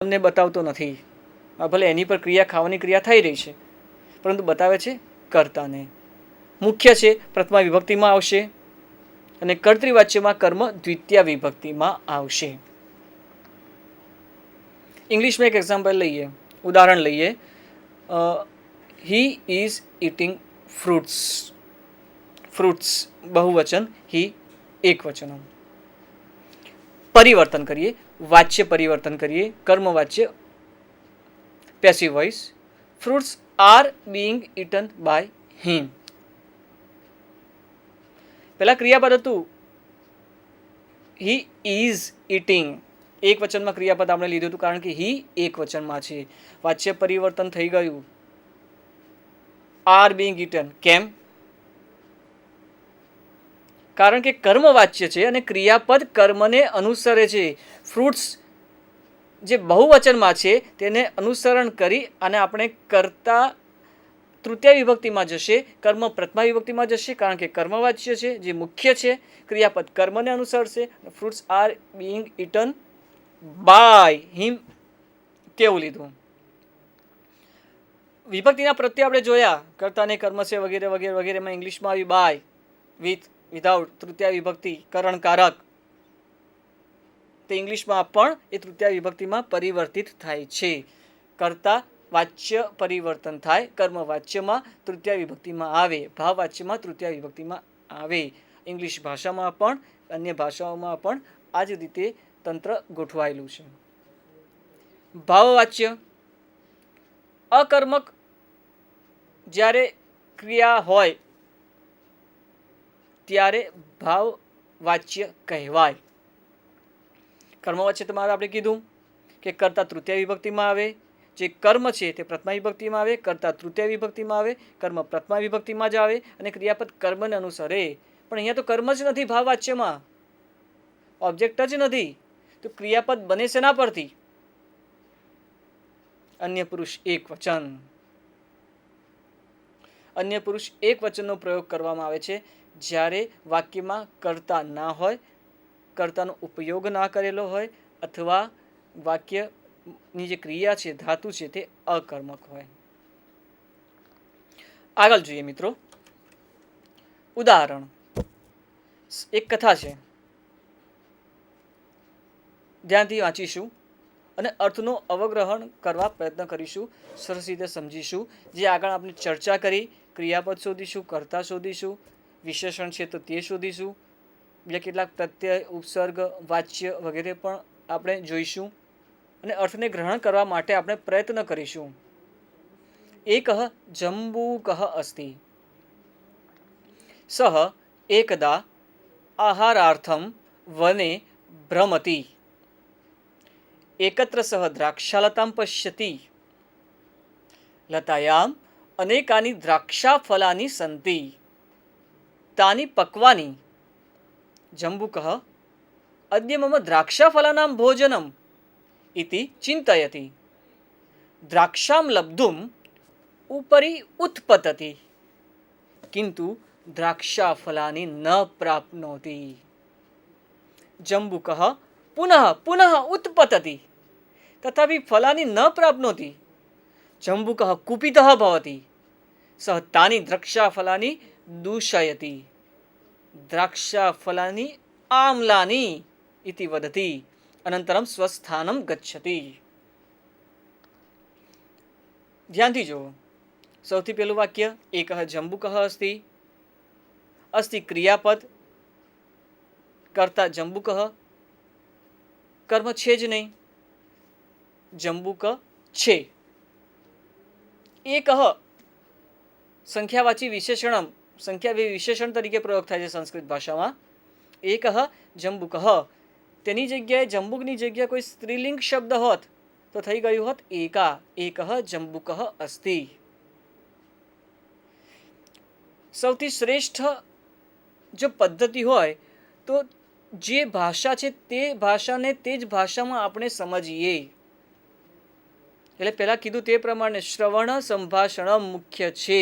તમને બતાવતો નથી. ભલે એની પર ક્રિયા ખાવાની ક્રિયા થઈ રહી છે, પરંતુ બતાવે છે કર્તાને. મુખ્ય છે પ્રથમા વિભક્તિમાં આવશે અને કર્તૃવાચ્યમાં કર્મ દ્વિતીય વિભક્તિમાં આવશે. ઇંગ્લિશમાં એક એક્ઝામ્પલ લઈએ, ઉદાહરણ લઈએ. He is eating fruits. Fruits બહુવચન, હી એકવચન. પરિવર્તન કરીએ, વાચ્ય પરિવર્તન કરીએ, કર્મ વાચ્ય passive voice. Fruits are being eaten by him. પેલા ક્રિયાપદ હતું હી ઇઝ ઇટિંગ, એક વચનમાં ક્રિયાપદ આપણે લીધું હતું કારણ કે હી એક વચનમાં છે. વાચ્ય પરિવર્તન થઈ ગયું, આર બીઇંગ ઇટન. કેમ? કારણ કે કર્મ વાચ્ય છે અને ક્રિયાપદ કર્મને અનુસરે છે. ફ્રૂટ્સ જે બહુવચનમાં છે તેને અનુસરણ કરી અને આપણે કરતા તૃતીય વિભક્તિમાં જશે, કર્મ પ્રથમા વિભક્તિમાં જશે કારણ કે કર્મ વાચ્ય છે, જે મુખ્ય છે. ક્રિયાપદ કર્મને અનુસરશે. Fruits are being eaten by him, તેવું લીધું. વિભક્તિના પ્રત્યે આપણે જોયા, કર્તાને કર્મ છે વગેરે વગેરે વગેરેમાં ઇંગ્લિશમાં આવી બાય, વિથ, વિધાઉટ, તૃતીય વિભક્તિ, કરણકારક. તે ઇંગ્લિશમાં પણ એ તૃતીય વિભક્તિમાં પરિવર્તિત થાય છે. કર્તા વાચ્ય પરિવર્તન થાય, કર્મ વાચ્યમાં તૃતીય વિભક્તિમાં આવે, ભાવ વાચ્યમાં તૃતીય વિભક્તિમાં આવે. ઇંગ્લિશ ભાષામાં પણ અન્ય ભાષાઓમાં પણ આ જ રીતે તંત્ર ગોઠવાયેલું છે. ભાવવાચ્ય અકર્મક જ્યારે ક્રિયા હોય ત્યારે ભાવ વાચ્ય કહેવાય. કર્મવાચ્ય તમારે આપણે કીધું કે કર્તા તૃતીય વિભક્તિમાં આવે, જે કર્મ છે તે પ્રથમા વિભક્તિમાં આવે, કર્તા તૃતીય વિભક્તિમાં આવે, કર્મ પ્રથમા વિભક્તિમાં જ આવે અને ક્રિયાપદ કર્મને અનુસરે. પણ અહીંયા તો કર્મ જ નથી, ભાવવાચ્યમાં ઓબ્જેક્ટ જ નથી, તો ક્રિયાપદ બને શેના પરથી? અન્ય પુરુષ એક વચન. અન્ય પુરુષ એક વચનનો પ્રયોગ કરવામાં આવે છે જ્યારે વાક્યમાં કર્તા ના હોય, કર્તાનો ઉપયોગ ના કરેલો હોય, અથવા વાક્યની જે ક્રિયા છે, ધાતુ છે, તે અકર્મક હોય. આગળ જોઈએ મિત્રો, ઉદાહરણ. એક કથા છે, ધ્યાનથી વાંચીશું અને અર્થનો અવગ્રહણ કરવા પ્રયત્ન કરીશું, સરસ રીતે સમજીશું. જે આગળ આપણે ચર્ચા કરી, ક્રિયાપદ શોધીશું, કર્તા શોધીશું, વિશેષણ છે તો તે શોધીશું, બીજા કેટલાક પ્રત્યય, ઉપસર્ગ, વાચ્ય વગેરે પણ આપણે જોઈશું અને અર્થને ગ્રહણ કરવા માટે આપણે પ્રયત્ન કરીશું. એકઃ જંબૂકઃ અસ્તિ. સઃ એકદા આહારાર્થમ વને ભ્રમતિ. એકત્ર સહ દ્રાક્ષાલતાં પશ્યતિ. લતાયામ અનેકાની દ્રાક્ષાફલાની સંતિ. તાની પક્વાની. જંબૂકઃ અદ્ય મમ દ્રાક્ષાફલાનાં ભોજનમ ઇતિ ચિંતયતિ. દ્રાક્ષાં લબ્ધુમ ઉપરી ઉત્પતતિ, કિંતુ દ્રાક્ષાફલાની ન પ્રાપ્નોતિ. જંબૂકઃ પુનઃ પુનઃ ઉત્પતતિ, તથાપિ ફલાની ન પ્રાપ્નોતિ. જંબૂકઃ કુપિતઃ ભવતિ, સઃ તાની દ્રાક્ષાફલાની દૂષયતિ. દ્રાક્ષાફલાની આમ્લાની ઇતિ વદતિ, અનંતરમ સ્વસ્થાનમ ગચ્છતિ. ધ્યાનથી જુઓ. સૌથી પહેલું વાક્ય, એકઃ જંબૂકઃ અસ્તિ. અસ્તિ ક્રિયાપદ, કર્તા જંબૂકઃ, કર્મ છે જ નહીં, જંબૂક છે. એકઃ સંખ્યાવાચી વિશેષણમ, સંખ્યા વિશેષણ તરીકે પ્રયોગ થાય છે સંસ્કૃત ભાષામાં. એકઃ જંબૂકઃ, તેની જગ્યાએ જંબુકની જગ્યાએ કોઈ સ્ત્રીલિંગ શબ્દ હોત તો થઈ ગયું હોત એકા. એકઃ જંબૂકઃ અસ્તિ. સૌથી શ્રેષ્ઠ જો પદ્ધતિ હોય તો જે ભાષા છે તે ભાષાને તે જ ભાષામાં આપણે સમજીએ. એટલે પહેલા કીધું તે પ્રમાણે શ્રવણ સંભાષણ મુખ્ય છે,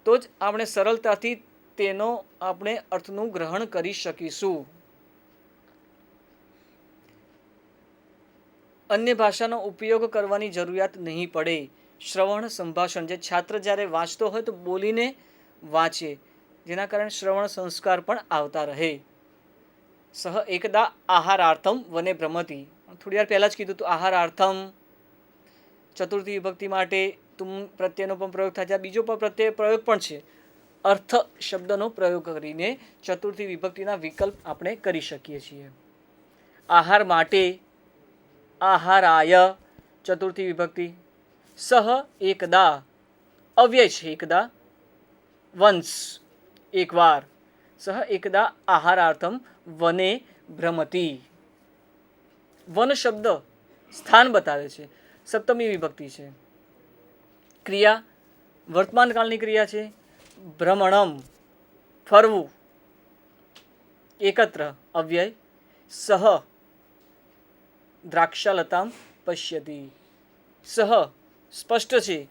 તો જ આપણે સરળતાથી તેનો આપણે અર્થનું ગ્રહણ કરી શકીશું. અન્ય ભાષાનો ઉપયોગ કરવાની જરૂરિયાત નહીં પડે. શ્રવણ સંભાષણ, જે છાત્ર જ્યારે વાંચતો હોય તો બોલીને વાંચે, જેના કારણે શ્રવણ સંસ્કાર પણ આવતા રહે. સહ એકદા આહારાર્થમ વને ભ્રમતી, થોડી વાર પહેલા જ કીધું હતું આહારાર્થમ. ચતુર્થી વિભક્તિ માટે તુમ પ્રત્યયનો પણ પ્રયોગ થાય છે. બીજો પણ પ્રત્યય પ્રયોગ પણ છે. અર્થ શબ્દનો પ્રયોગ કરીને ચતુર્થી વિભક્તિના વિકલ્પ આપણે કરી શકીએ છીએ. આહાર માટે, આહારાય ચતુર્થી વિભક્તિ. સહ એકદા અવ્યય છે, એકદા વંશ એકવાર. સહ એકદા આહારાર્થમ વને ભ્રમતી. વન શબ્દ સ્થાન બતાવે છે, સપ્તમી વિભક્તિ છે. ક્રિયા વર્તમાન કાળની ક્રિયા છે. ભ્રમણમ ફરવું, એકત્ર અવ્યય. સહ દ્રાક્ષાલતામ પશ્યતિ. સહ સ્પષ્ટ છે,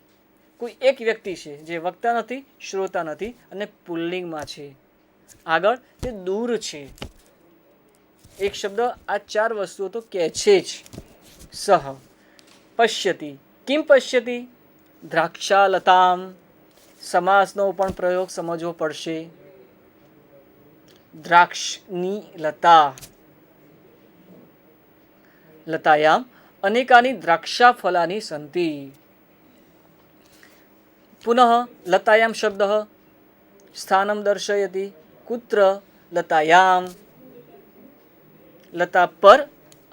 કોઈ એક વ્યક્તિ છે જે વક્તા નથી, શ્રોતા નથી અને પુલ્લિંગમાં છે. આગળ તે દૂર છે. એક શબ્દ આ ચાર વસ્તુઓ તો કહે છે જ. સહ પશ્યતિ, કિમ પશ્યતિ? દ્રાક્ષાલતામ. સમાસનો પણ પ્રયોગ સમજવો પડશે. દ્રાક્ષની લતા, લતાયામ અનેકાની દ્રાક્ષા ફલાની સંતિ. પુનઃ લતાયામ શબ્દ સ્થાનમ દર્શયતિ. કુત્ર? લતાયામ. લતા પર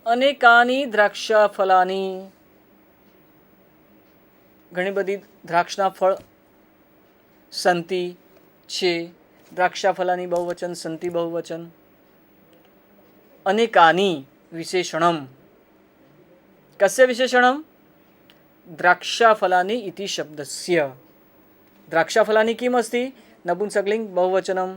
અનેકાની દ્રાક્ષા ફલાની, ઘણી બધી દ્રાક્ષના ફળ સંતિ છે. દ્રાક્ષા ફલાની બહુવચન, સંતિ બહુવચન. અનેકાની વિશેષણમ. કસ્ય વિશેષણમ? દ્રાક્ષાફલાની ઇતિ શબ્દસ્ય. દ્રાક્ષાફલાની કિમ अस्ति? नपुंसकलिंग बहुवचनम.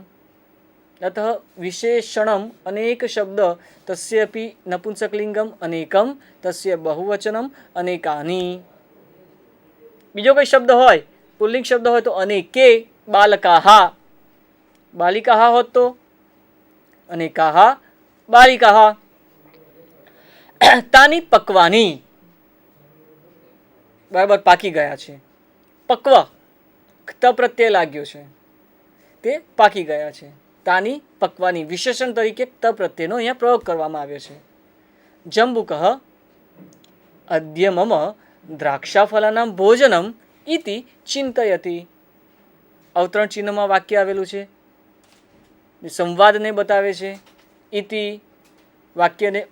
अतः विशेषणम अनेक शब्द तस्यपि नपुंसकलिंगम अनेकम, तस्य बहुवचनम अनेकानि. બીજો કોઈ શબ્દ હોય, પુલ્લિંગ શબ્દ હોય તો અનેકે. બાલકાહા, બાલિકાહા હોત તો અનેકાહા બાલિકાહા. તાની પક્વાની, બરાબર પાકી ગયા છે. પક્વ ત પ્રત્યય લાગ્યો છે, તે પાકી ગયા છે. તાની પક્વાની વિશેષણ તરીકે ત પ્રત્યયનો અહીંયા પ્રયોગ કરવામાં આવ્યો છે. જંબુકઃ અદ્ય મમ દ્રાક્ષાફલાનાં ભોજનમ ઇતિ ચિંતયતિ. અવતરણ ચિહ્નમાં વાક્ય આવેલું છે, સંવાદને બતાવે છે. ઇતિ વાક્યને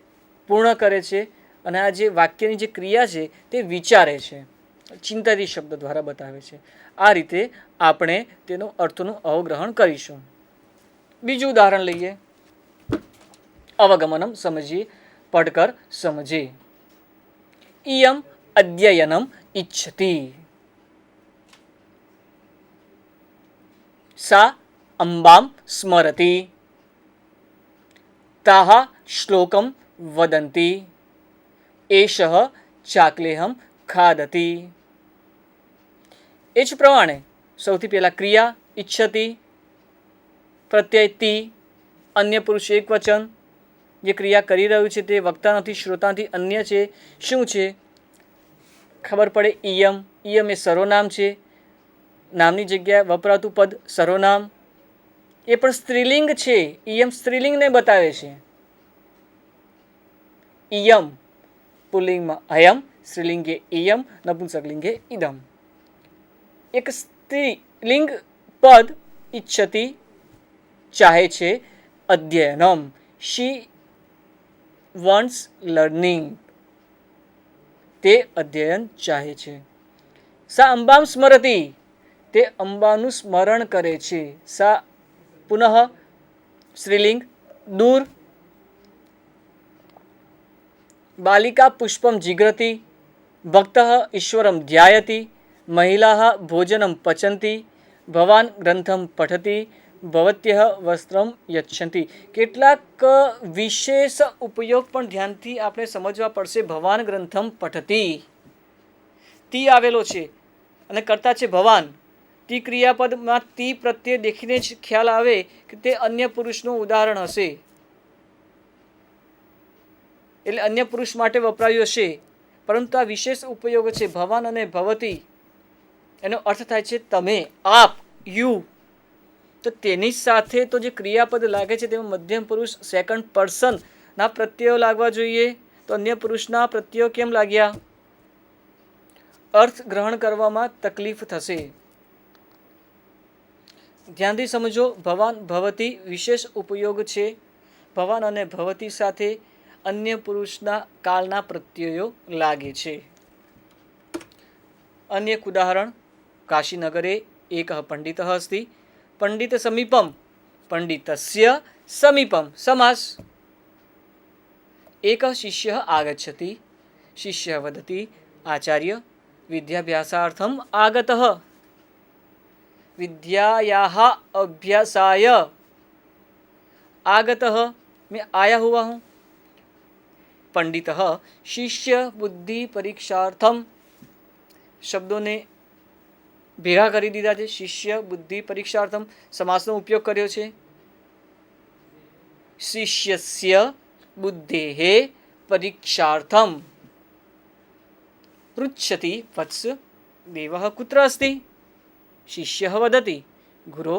પૂર્ણ કરે છે અને આ જે વાક્યની જે ક્રિયા છે તે વિચારે છે. ચિંતતી શબ્દ દ્વારા બતાવે છે. આ રીતે આપણે તેનો અર્થનું અવગ્રહણ કરીશું. બીજું ઉદાહરણ લઈએ. અવગમનમ સમજીએ, પડકર સમજે. ઇયમ અધ્યયનમ ઇચ્છતિ. સા અંબામ સ્મરતિ. તાહ શ્લોકમ વદંતિ. એષઃ ચાકલેહમ ખાદતિ. એ જ પ્રમાણે સૌથી પહેલા ક્રિયા ઇચ્છતિ, પ્રત્યય તિ, અન્ય પુરુષ એક વચન. જે ક્રિયા કરી રહ્યું છે તે વક્તા નથી, શ્રોતાથી અન્ય છે. શું છે? ખબર પડે. ઇયમ, ઇયમ એ સર્વનામ છે. નામની જગ્યાએ વપરાતું પદ સર્વનામ, એ પણ સ્ત્રીલિંગ છે. ઇયમ સ્ત્રીલિંગને બતાવે છે. ઇયમ પુલ્લિંગમાં અયમ, સ્ત્રીલિંગે ઇયમ, નપુંસકલિંગે ઇદમ. એક સ્ત્રીલિંગ પદ ઇચ્છતિ ચાહે છે. અધ્યયનમ, શી વન્ટ્સ લર્નિંગ, તે અધ્યયન ચાહે છે. સા અંબામ સ્મરતિ, તે અંબાનું સ્મરણ કરે છે. સા પુનઃ સ્ત્રીલિંગ દૂર. બાલિકા પુષ્પમ જીઘ્રતિ. ભક્તઃ ઈશ્વરમ ધ્યાયતિ. મહિલાः ભોજનમ પચંતિ. ભવાન ગ્રંથમ પઠતિ. ભવત્યઃ વસ્ત્રમ યચ્છન્તિ. કેટલાક વિશેષ ઉપયોગ પણ ધ્યાનથી આપણે સમજવા પડશે. ભવાન ગ્રંથમ પઠતિ, તી આવેલો છે અને કર્તા છે ભવાન. તી ક્રિયાપદમાં તી પ્રત્યે દેખીને જ ખ્યાલ આવે કે તે અન્ય પુરુષનું ઉદાહરણ હશે. એટલે અન્ય પુરુષ માટે વપરાયું હશે, પરંતુ આ વિશેષ ઉપયોગ છે ભવાન અને ભવતી, એનો અર્થ થાય છે તમે, આપ, યુ. તો તેની સાથે તો જે ક્રિયાપદ લાગે છે તેમાં મધ્યમ પુરુષ સેકન્ડ પર્સનના પ્રત્યયો લાગવા જોઈએ. તો અન્ય પુરુષના પ્રત્યયો કેમ લાગ્યા? અર્થ ગ્રહણ કરવામાં તકલીફ થશે. ધ્યાનથી સમજો. ભવાન ભવતી વિશેષ ઉપયોગ છે. ભવાન અને ભવતી સાથે અન્ય પુરુષના કાળના પ્રત્યયો લાગે છે. અન્ય એક ઉદાહરણ, કાશીનગરે એક પંડિત અસ્તિ, પંડિત સમીપમ, પંડિતસ્ય સમીપમ. સમાસ. એક શિષ્ય આગચ્છતિ, શિષ્ય વદતિ આચાર્ય વિદ્યાભ્યાસાર્થમ આગતઃ, विद्यायाः अभ्यासाय आगतः, मैं आया हुआ हूँ. पंडितः शिष्य बुद्धि परीक्षार्थम, शब्दों ने ભેગા કરી દીધા છે. શિષ્ય બુદ્ધિ પરીક્ષાર્થમ સમાસનો ઉપયોગ કર્યો છે. શિષ્યસ્ય બુદ્ધેઃ પરીક્ષાર્થમ પૃચ્છતિ વત્સ દેવઃ કુત્ર અસ્તિ, शिष्यः वदति गुरो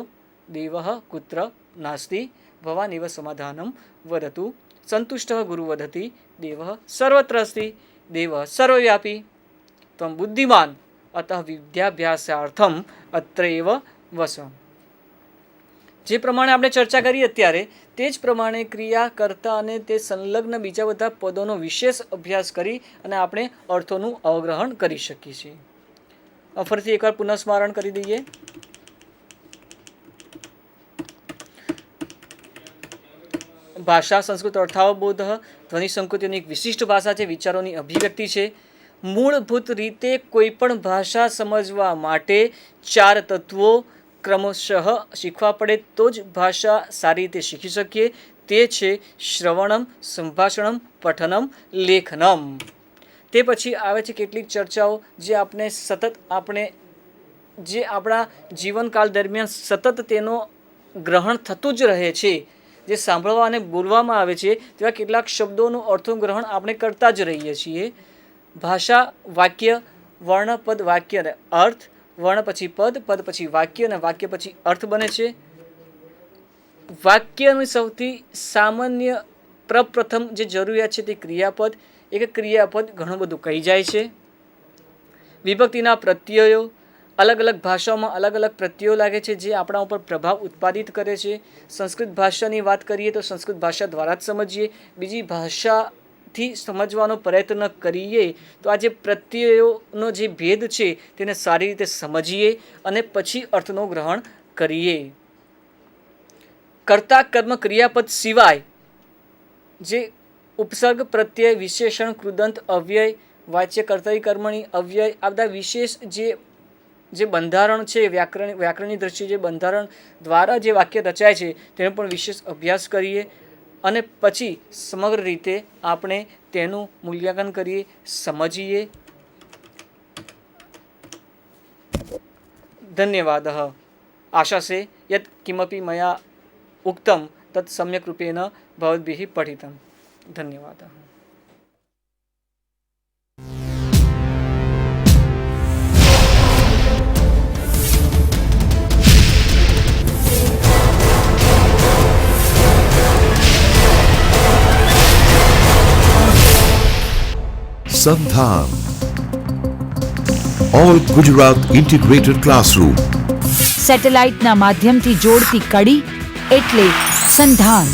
देवः कुत्र नास्ति, भवानेव समाधानं वदतु. सन्तुष्टः गुरुः वदति देवः सर्वत्र अस्ति, देवः सर्वव्यापी, त्वं बुद्धिमान् अतः विद्याभ्यासार्थम अत्र एव वस. જે પ્રમાણે આપણે ચર્ચા કરી અત્યારે તે જ પ્રમાણે ક્રિયા કરતા અને તે સંલગ્ન બીજા બધા પદોનો વિશેષ અભ્યાસ કરી અને આપણે અર્થોનું અવગ્રહણ કરી શકીએ છીએ. ફરીથી એકવાર પુનઃસ્મરણ કરી દઈએ. ભાષા સંસ્કૃત અર્થાવબોધ, ધ્વનિ સંકૃતિની એક વિશિષ્ટ ભાષા છે, વિચારોની અભિવ્યક્તિ છે. મૂળભૂત રીતે કોઈ પણ ભાષા સમજવા માટે 4 તત્વો ક્રમશઃ શીખવા પડે તો જ ભાષા સારી રીતે શીખી શકીએ. તે છે શ્રવણમ, સંભાષણમ, પઠનમ, લેખનમ. તે પછી આવે છે કેટલીક ચર્ચાઓ જે આપણે આપણા જીવનકાળ દરમિયાન સતત તેનો ગ્રહણ થતું જ રહે છે. જે સાંભળવા અને બોલવામાં આવે છે તેવા કેટલાક શબ્દોનું અર્થોનું ગ્રહણ આપણે કરતા જ રહીએ છીએ. ભાષા વાક્ય, વર્ણ પદ વાક્ય અને અર્થ, વર્ણ પછી પદ, પદ પછી વાક્ય અને વાક્ય પછી અર્થ બને છે. વાક્યની સૌથી સામાન્ય પ્રથમ જે જરૂરિયાત છે તે ક્રિયાપદ. એક ક્રિયાપદ ઘણું બધું કહી જાય છે. વિભક્તિના પ્રત્યયો, અલગ અલગ ભાષાઓમાં અલગ અલગ પ્રત્યયો લાગે છે જે આપણા ઉપર પ્રભાવ ઉત્પાદિત કરે છે. સંસ્કૃત ભાષાની વાત કરીએ તો સંસ્કૃત ભાષા દ્વારા જ સમજીએ. બીજી ભાષાથી સમજવાનો પ્રયત્ન કરીએ તો આ જે પ્રત્યયોનો જે ભેદ છે તેને સારી રીતે સમજીએ અને પછી અર્થનું ગ્રહણ કરીએ. કર્તા કર્મ ક્રિયાપદ સિવાય જે ઉપસર્ગ, પ્રત્યય, વિશેષણ, કૃદંત, અવ્યય, વાચ્ય, કર્તરી, કર્મણી, અવ્યય, આ બધા વિશેષ જે બંધારણ છે, વ્યાકરણની દ્રષ્ટિએ જે બંધારણ દ્વારા જે વાક્ય રચાય છે તેનો પણ વિશેષ અભ્યાસ કરીએ અને પછી સમગ્ર રીતે આપણે તેનું મૂલ્યાંકન કરીએ, સમજીએ. ધન્યવાદः. આશાસે યत् કિમપि મયા ઉક્तं તत् सम्यक् रूपेण भवद्भिः पठितं. धन्यवादः. Sandhan, All Gujarat Integrated Classroom. સેટેલાઇટના માધ્યમથી જોડતી કડી એટલે સંધાન.